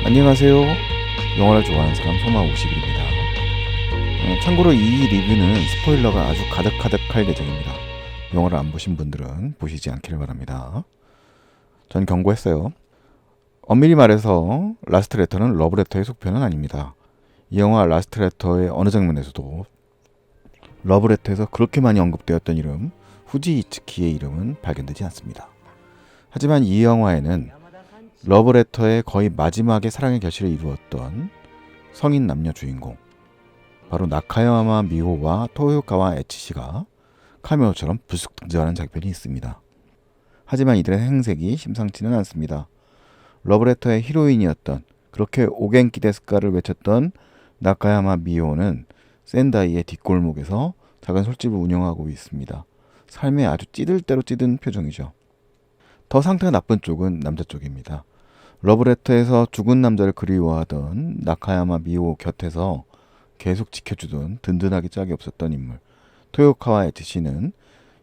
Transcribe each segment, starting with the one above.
안녕하세요. 영화를 좋아하는 사람 소마50입니다. 참고로 이 리뷰는 스포일러가 아주 가득할 예정입니다. 영화를 안 보신 분들은 보시지 않기를 바랍니다. 전 경고했어요. 엄밀히 말해서 라스트 레터는 러브레터의 속편은 아닙니다. 이 영화 라스트 레터의 어느 장면에서도 러브레터에서 그렇게 많이 언급되었던 이름 후지 이츠키의 이름은 발견되지 않습니다. 하지만 이 영화에는 러브레터의 거의 마지막에 사랑의 결실을 이루었던 성인 남녀 주인공 바로 나카야마 미호와 토요카와 에치시가 카메오처럼 불쑥 등장하는 장면이 있습니다. 하지만 이들의 행색이 심상치는 않습니다. 러브레터의 히로인이었던 그렇게 오겐키 데스카를 외쳤던 나카야마 미호는 센다이의 뒷골목에서 작은 술집을 운영하고 있습니다. 삶에 아주 찌들 대로 찌든 표정이죠. 더 상태가 나쁜 쪽은 남자 쪽입니다. 러브레터에서 죽은 남자를 그리워하던 나카야마 미호 곁에서 계속 지켜주던 든든하기 짝이 없었던 인물 토요카와 에치시는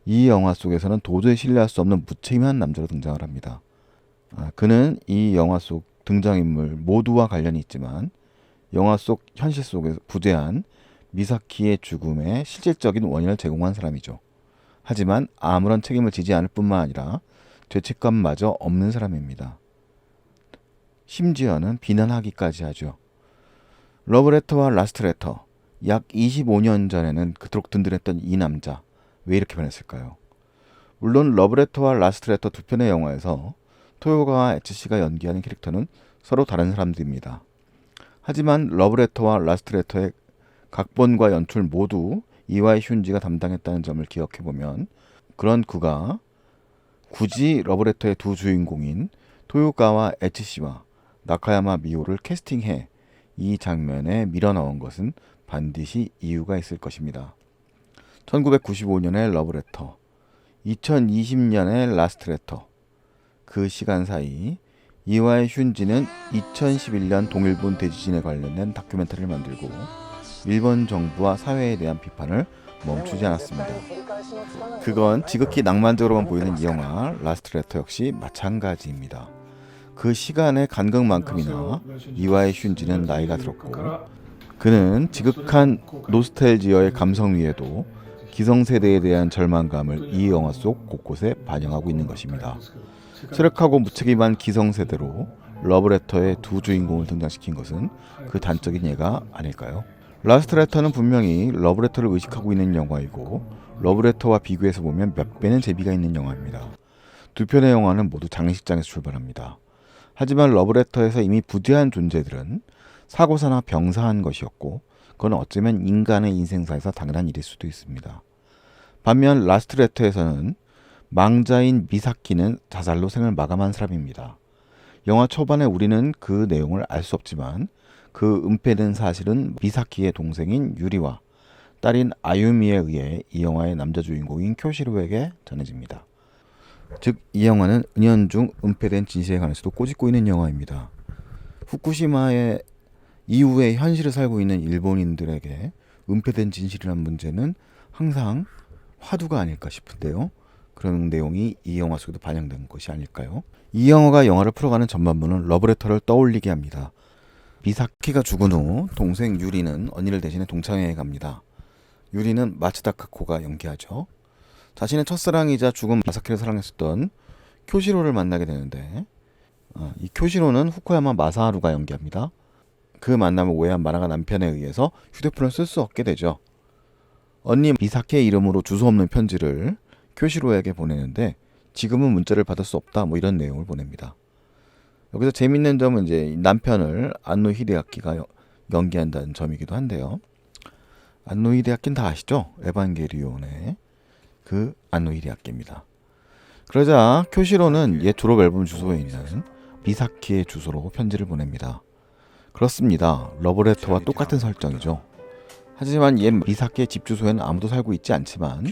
이 영화 속에서는 도저히 신뢰할 수 없는 무책임한 남자로 등장을 합니다. 그는 이 영화 속 등장인물 모두와 관련이 있지만 영화 속 현실 속에서 부재한 미사키의 죽음의 실질적인 원인을 제공한 사람이죠. 하지만 아무런 책임을 지지 않을 뿐만 아니라 죄책감마저 없는 사람입니다. 심지어는 비난하기까지 하죠. 러브레터와 라스트레터 약 25년 전에는 그토록 든든했던 이 남자 왜 이렇게 변했을까요? 물론 러브레터와 라스트레터 두 편의 영화에서 토요가와 에츠시가 연기하는 캐릭터는 서로 다른 사람들입니다. 하지만 러브레터와 라스트레터의 각본과 연출 모두 이와이 슌지가 담당했다는 점을 기억해보면 그런 그가 굳이 러브레터의 두 주인공인 토요가와 에치시와 나카야마 미호를 캐스팅해 이 장면에 밀어넣은 것은 반드시 이유가 있을 것입니다. 1995년의 러브레터, 2020년의 라스트레터, 그 시간 사이 이와이 슌지는 2011년 동일본 대지진에 관련된 다큐멘터리를 만들고 일본 정부와 사회에 대한 비판을 멈추지 않았습니다. 그건 지극히 낭만적으로만 보이는 이 영화 라스트레터 역시 마찬가지입니다. 그 시간의 간극만큼이나 이와이 슌지는 나이가 들었고 그는 지극한 노스텔지어의 감성 위에도 기성세대에 대한 절망감을 이 영화 속 곳곳에 반영하고 있는 것입니다. 철학하고 무책임한 기성세대로 러브레터의 두 주인공을 등장시킨 것은 그 단적인 예가 아닐까요? 라스트레터는 분명히 러브레터를 의식하고 있는 영화이고 러브레터와 비교해서 보면 몇 배는 재미가 있는 영화입니다. 두 편의 영화는 모두 장식장에서 출발합니다. 하지만 러브레터에서 이미 부재한 존재들은 사고사나 병사한 것이었고 그건 어쩌면 인간의 인생사에서 당연한 일일 수도 있습니다. 반면 라스트레터에서는 망자인 미사키는 자살로 생을 마감한 사람입니다. 영화 초반에 우리는 그 내용을 알 수 없지만 그 은폐된 사실은 미사키의 동생인 유리와 딸인 아유미에 의해 이 영화의 남자 주인공인 쿄시로에게 전해집니다. 즉 이 영화는 은연중 은폐된 진실에 관해서도 꼬집고 있는 영화입니다. 후쿠시마의 이후의 현실을 살고 있는 일본인들에게 은폐된 진실이라는 문제는 항상 화두가 아닐까 싶은데요. 그런 내용이 이 영화 속에도 반영된 것이 아닐까요? 이 영화가 영화를 풀어가는 전반부는 러브레터를 떠올리게 합니다. 미사키가 죽은 후 동생 유리는 언니를 대신해 동창회에 갑니다. 유리는 마츠다 카코가 연기하죠. 자신의 첫사랑이자 죽은 마사키를 사랑했었던 쿄시로를 만나게 되는데 이 쿄시로는 후쿠야마 마사하루가 연기합니다. 그 만남을 오해한 마나가 남편에 의해서 휴대폰을 쓸 수 없게 되죠. 언니 미사키의 이름으로 주소 없는 편지를 쿄시로에게 보내는데 지금은 문자를 받을 수 없다 이런 내용을 보냅니다. 여기서 재밌는 점은 이제 남편을 안노 히데아키가 연기한다는 점이기도 한데요. 안노 히데아키는 다 아시죠? 에반게리온의 그 안노 히데아키입니다. 그러자 쿄시로는 옛 졸업 앨범 주소에 있는 미사키의 주소로 편지를 보냅니다. 그렇습니다. 러브레터와 똑같은 설정이죠. 하지만 옛 미사키의 집 주소에는 아무도 살고 있지 않지만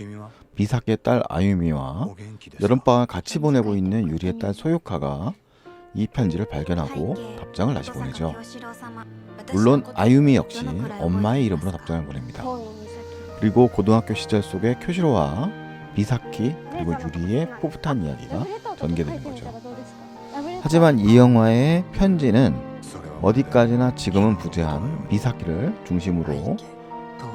미사키의 딸 아유미와 여름방학을 같이 보내고 있는 유리의 딸 소요카가 이 편지를 발견하고 답장을 다시 보내죠. 물론 아유미 역시 엄마의 이름으로 답장을 보냅니다. 그리고 고등학교 시절 속의 쿄시로와 미사키 그리고 유리의 풋풋한 이야기가 전개되는 거죠. 하지만 이 영화의 편지는 어디까지나 지금은 부재한 미사키를 중심으로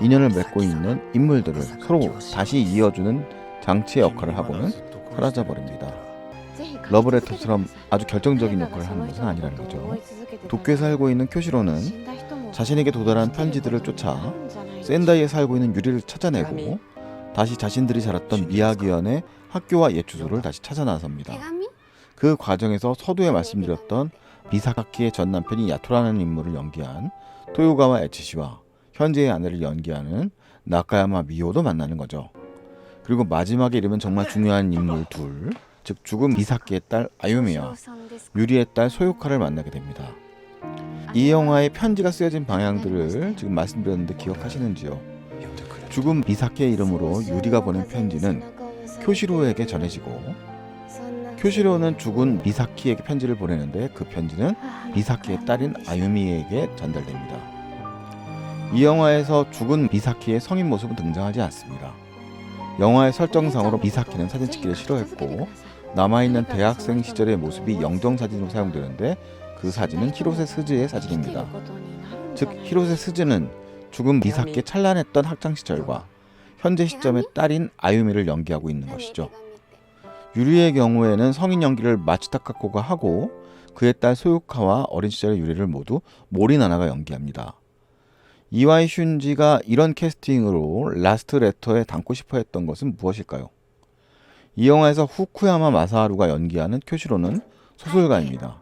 인연을 맺고 있는 인물들을 서로 다시 이어주는 장치의 역할을 하고는 사라져버립니다. 러브레터처럼 아주 결정적인 역할을 하는 것은 아니라는 거죠. 도쿄에 살고 있는 쿄시로는 자신에게 도달한 편지들을 쫓아 센다이에 살고 있는 유리를 찾아내고 다시 자신들이 자랐던 미야기현의 학교와 옛 주소를 다시 찾아 나섭니다. 그 과정에서 서두에 말씀드렸던 미사키의 전 남편이 야토라는 인물을 연기한 토요가와 에치시와 현재의 아내를 연기하는 나카야마 미오도 만나는 거죠. 그리고 마지막에 이르면 정말 중요한 인물 둘, 즉 죽은 미사키의 딸 아유미와 유리의 딸 소유카를 만나게 됩니다. 이 영화의 편지가 쓰여진 방향들을 지금 말씀드렸는데 기억하시는지요? 죽은 미사키의 이름으로 유리가 보낸 편지는 쿄시로에게 전해지고 쿄시로는 죽은 미사키에게 편지를 보내는데 그 편지는 미사키의 딸인 아유미에게 전달됩니다. 이 영화에서 죽은 미사키의 성인 모습은 등장하지 않습니다. 영화의 설정상으로 미사키는 사진 찍기를 싫어했고 남아있는 대학생 시절의 모습이 영정사진으로 사용되는데 그 사진은 히로세 스즈의 사진입니다. 즉 히로세 스즈는 죽은 미사키의 찬란했던 학창시절과 현재 시점의 딸인 아유미를 연기하고 있는 것이죠. 유리의 경우에는 성인 연기를 마츠타카코가 하고 그의 딸 소유카와 어린 시절의 유리를 모두 모리나나가 연기합니다. 이와이 슌지가 이런 캐스팅으로 라스트 레터에 담고 싶어 했던 것은 무엇일까요? 이 영화에서 후쿠야마 마사하루가 연기하는 쿄시로는 소설가입니다.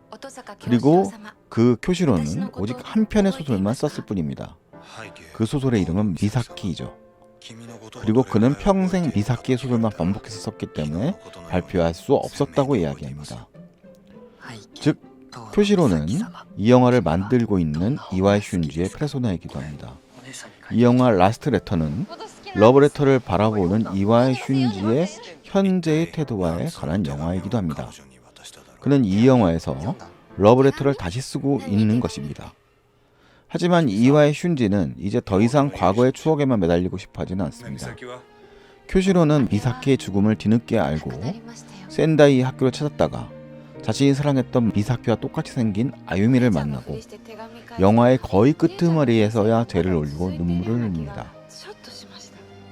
그리고 그 쿄시로는 오직 한 편의 소설만 썼을 뿐입니다. 그 소설의 이름은 미사키이죠. 그리고 그는 평생 미사키의 소설만 반복해서 썼기 때문에 발표할 수 없었다고 이야기합니다. 즉 쿄시로는 이 영화를 만들고 있는 이와이 슌지의 페르소나이기도 합니다. 이 영화 라스트 레터는 러브레터를 바라보는 이와이 슌지의 현재의 태도와에 관한 영화이기도 합니다. 그는 이 영화에서 러브레터를 다시 쓰고 있는 것입니다. 하지만 이와이 슌지는 이제 더 이상 과거의 추억에만 매달리고 싶어 하지는 않습니다. 쿄시로는 미사키의 죽음을 뒤늦게 알고 센다이 학교를 찾았다가 자신이 사랑했던 미사키와 똑같이 생긴 아유미를 만나고 영화의 거의 끄트머리에서야 죄를 올리고 눈물을 흘립니다.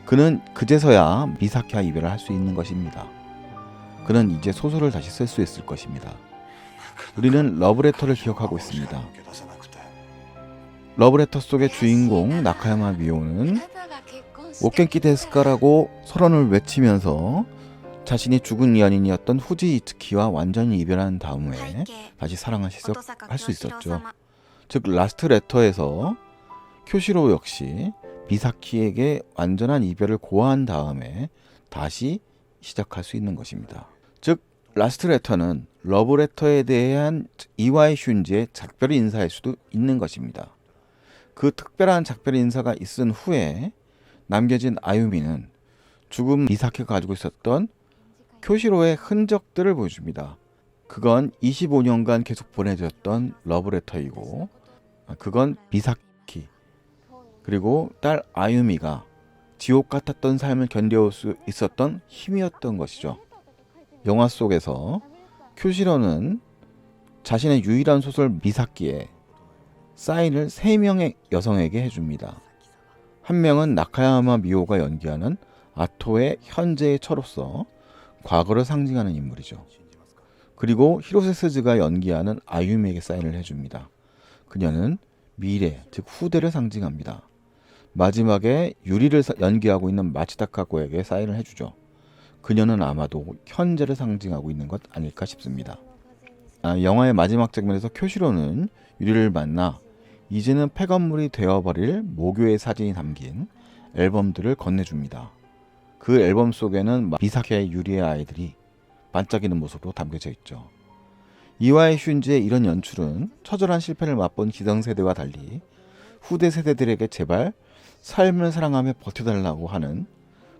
그는 그제서야 미사키와 이별을 할 수 있는 것입니다. 그는 이제 소설을 다시 쓸 수 있을 것입니다. 우리는 러브레터를 기억하고 있습니다. 러브레터 속의 주인공 나카야마 미오는 오켄키 데스카라고 서론을 외치면서 자신이 죽은 연인이었던 후지 이츠키와 완전히 이별한 다음에 다시 사랑을 시작할 수 있었죠. 즉 라스트 레터에서 쿄시로 역시 미사키에게 완전한 이별을 고한 다음에 다시 시작할 수 있는 것입니다. 즉 라스트 레터는 러브레터에 대한 이와이 슌지의 작별 인사일 수도 있는 것입니다. 그 특별한 작별 인사가 있은 후에 남겨진 아유미는 죽은 미사키가 가지고 있었던 쿄시로의 흔적들을 보여줍니다. 그건 25년간 계속 보내졌던 러브레터이고 그건 미사키 그리고 딸 아유미가 지옥 같았던 삶을 견뎌올 수 있었던 힘이었던 것이죠. 영화 속에서 쿄시로는 자신의 유일한 소설 미사키에 사인을 3명의 여성에게 해줍니다. 한 명은 나카야마 미오가 연기하는 아토의 현재의 처로서 과거를 상징하는 인물이죠. 그리고 히로세 스즈가 연기하는 아유미에게 사인을 해줍니다. 그녀는 미래, 즉 후대를 상징합니다. 마지막에 유리를 연기하고 있는 마츠타카코에게 사인을 해주죠. 그녀는 아마도 현재를 상징하고 있는 것 아닐까 싶습니다. 영화의 마지막 장면에서 쿄시로는 유리를 만나 이제는 폐건물이 되어버릴 모교의 사진이 담긴 앨범들을 건네줍니다. 그 앨범 속에는 미사키의 유리의 아이들이 반짝이는 모습으로 담겨져 있죠. 이와이 슌지의 이런 연출은 처절한 실패를 맛본 기성세대와 달리 후대 세대들에게 제발 삶을 사랑하며 버텨달라고 하는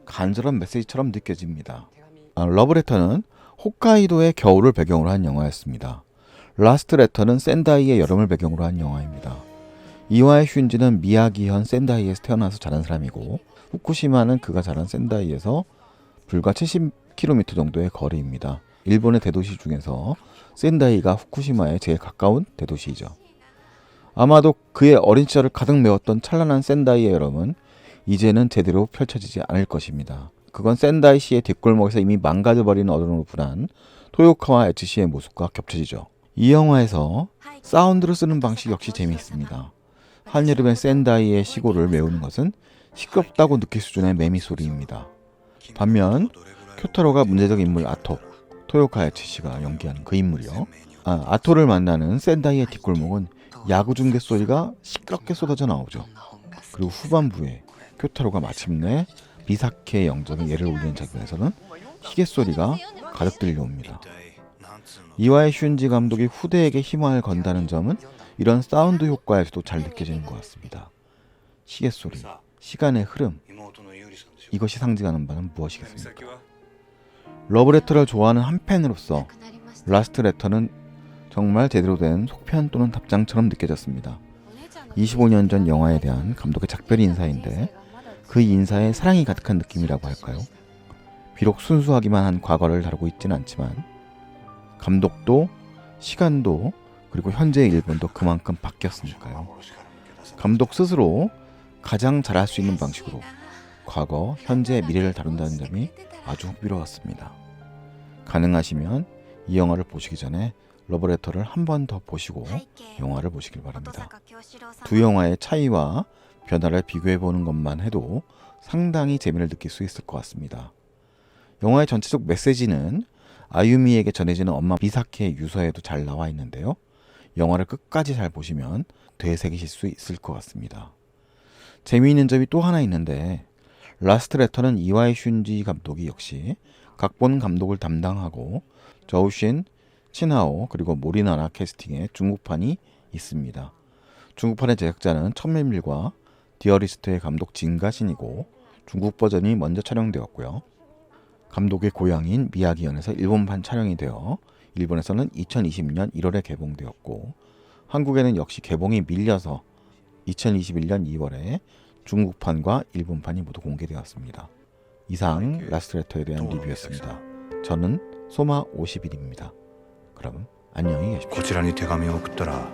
간절한 메시지처럼 느껴집니다. 러브레터는 홋카이도의 겨울을 배경으로 한 영화였습니다. 라스트 레터는 센다이의 여름을 배경으로 한 영화입니다. 이와이 슌지는 미야기현 센다이에서 태어나서 자란 사람이고 후쿠시마는 그가 자란 센다이에서 불과 70km 정도의 거리입니다. 일본의 대도시 중에서 센다이가 후쿠시마에 제일 가까운 대도시이죠. 아마도 그의 어린 시절을 가득 메웠던 찬란한 센다이의 여름은 이제는 제대로 펼쳐지지 않을 것입니다. 그건 센다이 시의 뒷골목에서 이미 망가져버린 어른으로 분한 토요카와 에츠 씨의 모습과 겹쳐지죠. 이 영화에서 사운드를 쓰는 방식 역시 재미있습니다. 한여름의 센다이의 시골을 메우는 것은 시끄럽다고 느낄 수준의 매미 소리입니다. 반면 쿄타로가 문제적 인물 아토, 토요카 에츠 씨가 연기하는 그 인물이요. 아토를 만나는 센다이의 뒷골목은 야구 중계 소리가 시끄럽게 쏟아져 나오죠. 그리고 후반부에 쿄타로가 마침내 미사케의 영정에 예를 올리는 장면에서는 시계 소리가 가득 들려옵니다. 이와이 슌지 감독이 후대에게 희망을 건다는 점은 이런 사운드 효과에서도 잘 느껴지는 것 같습니다. 시계 소리, 시간의 흐름, 이것이 상징하는 바는 무엇이겠습니까? 러브레터를 좋아하는 한 팬으로서 라스트 레터는 정말 제대로 된 속편 또는 답장처럼 느껴졌습니다. 25년 전 영화에 대한 감독의 작별 인사인데 그 인사에 사랑이 가득한 느낌이라고 할까요? 비록 순수하기만 한 과거를 다루고 있지는 않지만 감독도 시간도 그리고 현재의 일본도 그만큼 바뀌었으니까요. 감독 스스로 가장 잘할 수 있는 방식으로 과거, 현재, 미래를 다룬다는 점이 아주 흥미로웠습니다. 가능하시면 이 영화를 보시기 전에 러브레터를 한 번 더 보시고 영화를 보시길 바랍니다. 두 영화의 차이와 변화를 비교해보는 것만 해도 상당히 재미를 느낄 수 있을 것 같습니다. 영화의 전체적 메시지는 아유미에게 전해지는 엄마 미사케의 유서에도 잘 나와 있는데요. 영화를 끝까지 잘 보시면 되새기실 수 있을 것 같습니다. 재미있는 점이 또 하나 있는데 라스트 레터는 이와이 슌지 감독이 역시 각본 감독을 담당하고 저우신, 친하오 그리고 모리나라 캐스팅의 중국판이 있습니다. 중국판의 제작자는 천밀밀과 디어리스트의 감독 진가신이고 중국 버전이 먼저 촬영되었고요. 감독의 고향인 미야기현에서 일본판 촬영이 되어 일본에서는 2020년 1월에 개봉되었고 한국에는 역시 개봉이 밀려서 2021년 2월에 중국판과 일본판이 모두 공개되었습니다. 이상 라스트레터에 대한 리뷰였습니다. 저는 소마 50일입니다. 그럼 안녕히 계십시오. こちらに手紙を送ったら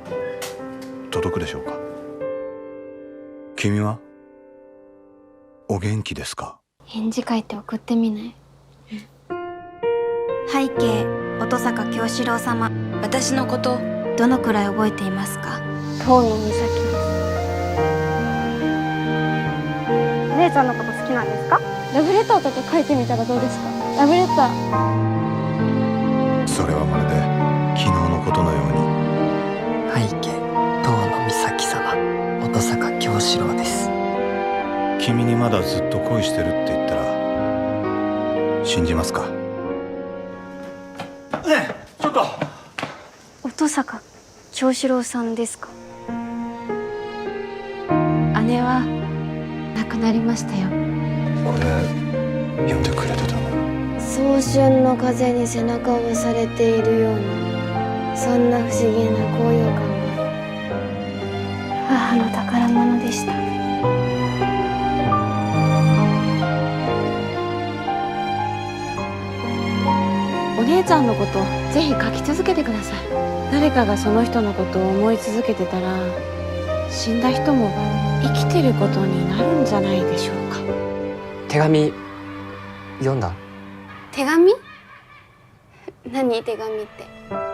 届くでしょうか。君はお元気ですか。返事書いて送ってみない。背景音坂京志郎様、私のことどのくらい覚えていますか。遠野美咲です。お姉ちゃんのこと好きなんですか。ラブレターとか書いてみたらどうですか。ラブレター。それはまるで昨日のことのように。背景遠野美咲様、音坂京志郎です。君にまだずっと恋してるって言ったら信じますか。ねえちょっと。音坂京志郎さんですか。姉は亡くなりましたよ。これ読んでくれてたの。早春の風に背中を押されているような、そんな不思議な高揚感が母の宝物でした。お姉ちゃんのことぜひ書き続けてください。誰かがその人のことを思い続けてたら死んだ人も生きてることになるんじゃないでしょうか。手紙読んだ？手紙？何手紙って。